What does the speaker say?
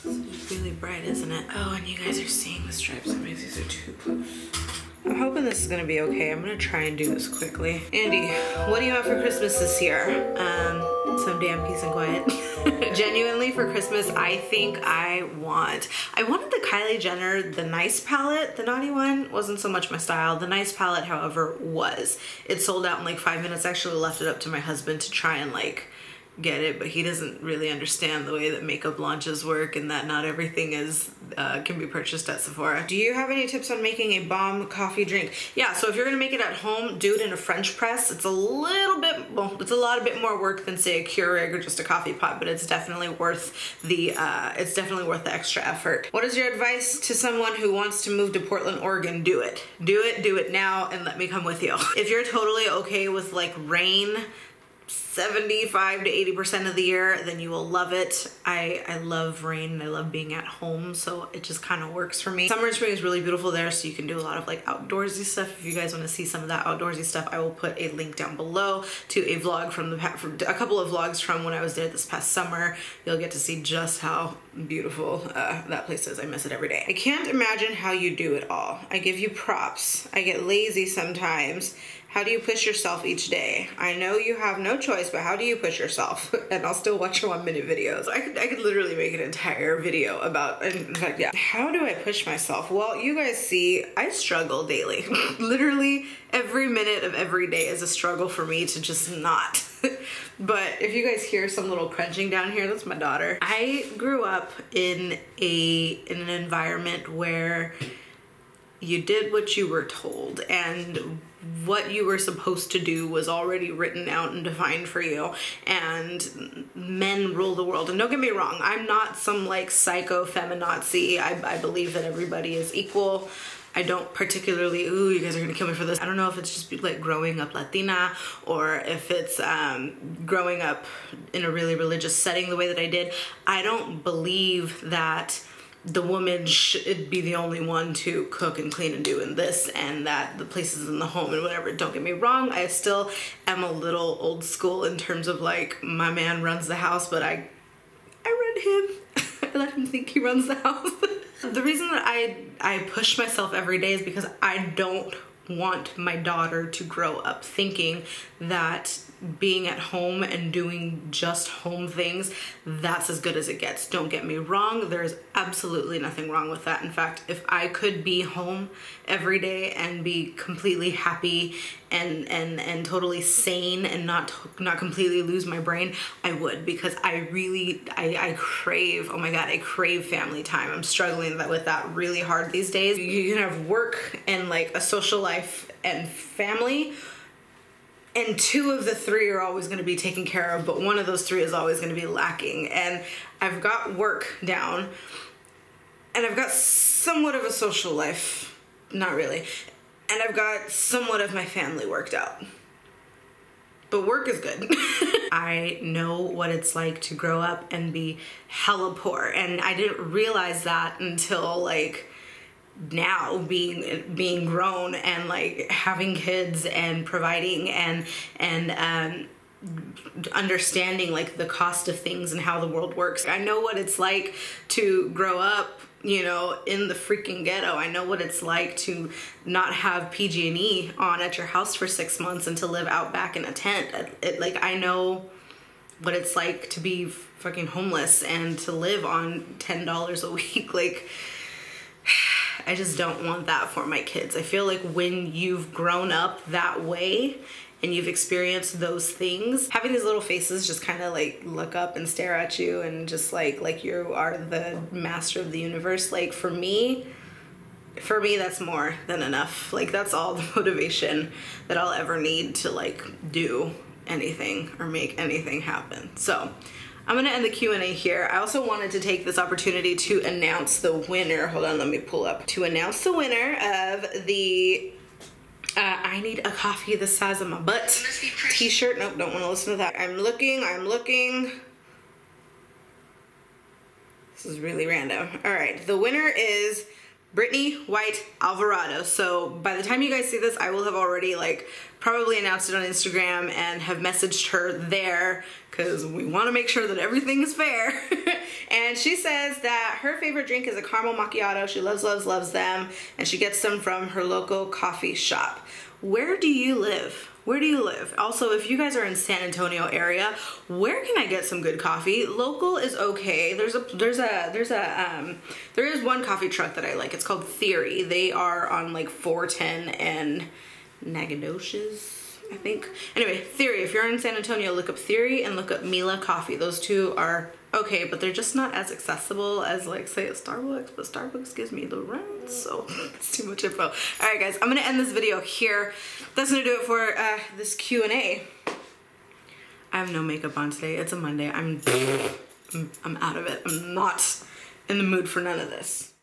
It's really bright, isn't it? Oh, and you guys are seeing the stripes. That means these are too close. I'm hoping this is gonna be okay. I'm gonna try and do this quickly. Andie, what do you want for Christmas this year? Some damn peace and quiet. Genuinely for Christmas, I think I wanted the Kylie Jenner, the Nice palette. The naughty one wasn't so much my style. The Nice palette, however, was. It sold out in like 5 minutes. I actually left it up to my husband to try and like get it, but he doesn't really understand the way that makeup launches work and that not everything is can be purchased at Sephora. Do you have any tips on making a bomb coffee drink? Yeah, so if you're gonna make it at home, do it in a French press. It's a little bit, well, it's a lot bit more work than say a Keurig or just a coffee pot, but it's definitely worth the extra effort. What is your advice to someone who wants to move to Portland, Oregon? Do it. Do it now and let me come with you. If you're totally okay with like rain 75 to 80% of the year, then you will love it. I love rain and I love being at home, so it just kind of works for me. Summer and spring is really beautiful there, so you can do a lot of like outdoorsy stuff. If you guys want to see some of that outdoorsy stuff, I will put a link down below to a vlog from a couple of vlogs from when I was there this past summer. You'll get to see just how beautiful that place is. I miss it every day. I can't imagine how you do it all. I give you props. I get lazy sometimes. How do you push yourself each day? I know you have no choice, but how do you push yourself? And I'll still watch your 1-minute videos. I could literally make an entire video about, in fact, yeah. How do I push myself? Well, you guys see, I struggle daily. Literally every minute of every day is a struggle for me to just not. But if you guys hear some little crunching down here, that's my daughter. I grew up in an environment where you did what you were told, and what you were supposed to do was already written out and defined for you, and men rule the world. And don't get me wrong, I'm not some like psycho feminazi. I believe that everybody is equal. I don't particularly, ooh, you guys are gonna kill me for this. I don't know if it's just like growing up Latina or if it's growing up in a really religious setting the way that I did. I don't believe that the woman should be the only one to cook and clean and do and this, and that the places in the home and whatever. Don't get me wrong, I still am a little old school in terms of like, my man runs the house, but I run him. I let him think he runs the house. The reason that I push myself every day is because I don't want my daughter to grow up thinking that being at home and doing just home things, that's as good as it gets. Don't get me wrong, there's absolutely nothing wrong with that. In fact, if I could be home every day and be completely happy and totally sane and not completely lose my brain, I would, because I crave, oh my God, I crave family time. I'm struggling with that really hard these days. You can have work and like a social life and family, and 2 of the 3 are always going to be taken care of, but 1 of those 3 is always going to be lacking. And I've got work down, and I've got somewhat of a social life, not really, and I've got somewhat of my family worked out. But work is good. I know what it's like to grow up and be hella poor, and I didn't realize that until like now, being grown and like having kids and providing and understanding like the cost of things and how the world works. I know what it's like to grow up, you know, in the freaking ghetto. I know what it's like to not have PG&E on at your house for 6 months and to live out back in a tent. Like, I know what it's like to be fucking homeless and to live on $10 a week. Like, I just don't want that for my kids. I feel like when you've grown up that way and you've experienced those things, having these little faces just kind of like look up and stare at you and just like you are the master of the universe. Like for me, that's more than enough. Like that's all the motivation that I'll ever need to like do anything or make anything happen. So I'm gonna end the Q&A here. I also wanted to take this opportunity to announce the winner. Hold on, let me pull up. To announce the winner of the I Need a Coffee the Size of My Butt t-shirt. Nope, don't wanna listen to that. I'm looking. This is really random. All right, the winner is Brittany White Alvarado. So by the time you guys see this, I will have already like probably announced it on Instagram and have messaged her there because we want to make sure that everything is fair. And she says that her favorite drink is a caramel macchiato. She loves, loves, loves them, and she gets them from her local coffee shop. Where do you live? Where do you live? Also, if you guys are in San Antonio area, where can I get some good coffee? Local is okay. There is one coffee truck that I like. It's called Theory. They are on like 410 and Nacogdoches, I think. Anyway, Theory. If you're in San Antonio, look up Theory and look up Mila Coffee. Those two are okay, but they're just not as accessible as like say a Starbucks, but Starbucks gives me the rent, so it's too much info. All right guys, I'm gonna end this video here. That's gonna do it for this Q&A. I have no makeup on today. It's a Monday. I'm out of it. I'm not in the mood for none of this.